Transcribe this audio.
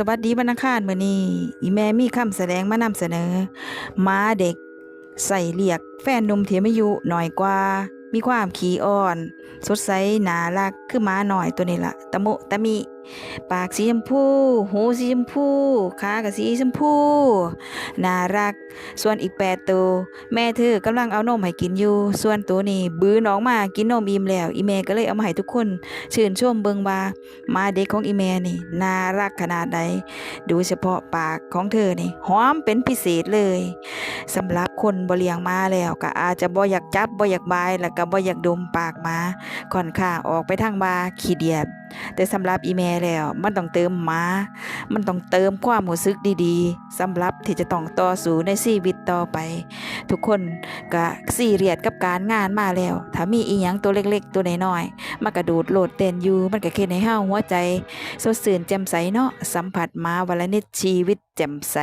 สวัสดีวันอังคารมื้อนี้อีแม่มีคำแสดงมานำเสนอหมาเด็กใส่เรียกแฟนหนุ่มที่อายุน้อยกว่ามีความขี้อ้อนสดใสน่ารักคือหมาน้อยตัวนี้ล่ะตะมุตะมิปากสีชมพูหูสีชมพูขาก็สีชมพูน่ารักส่วนอีก8 ตัวแม่เธอกำลังเอานมให้กินอยู่ส่วนตัวนี้บื้นออกมากินนมอิ่มแล้วอีแม่ก็เลยเอามาให้ทุกคนชื่นชมเบิ่งว่าหมาเด็กของอีแม่นี่น่ารักขนาดใดโดยเฉพาะปากของเธอนี่หอมเป็นพิเศษเลยสำหรับคนบ่เลี้ยงหมาแล้วก็อาจจะบ่อยากจับบ่อยากบายแล้วก็บ่อยากดมปากหมาค่อนข้างออกไปทางว่าขี้เดียดแต่สำหรับอีแม่แล้วมันต้องเติมหมามันต้องเติมความรู้สึกดีๆสำหรับที่จะต้องต่อสู้ในชีวิตต่อไปทุกคนก็ซีเรียสกับการงานมาแล้วถ้ามีอีหยังตัวเล็กๆตัวน้อยๆมากระโดดโลดเต้นอยู่มันก็เฮ็ดให้เฮาหัวใจสดชื่นแจ่มใสเนาะสัมผัสหมาวันละนิดชีวิตแจ่มใส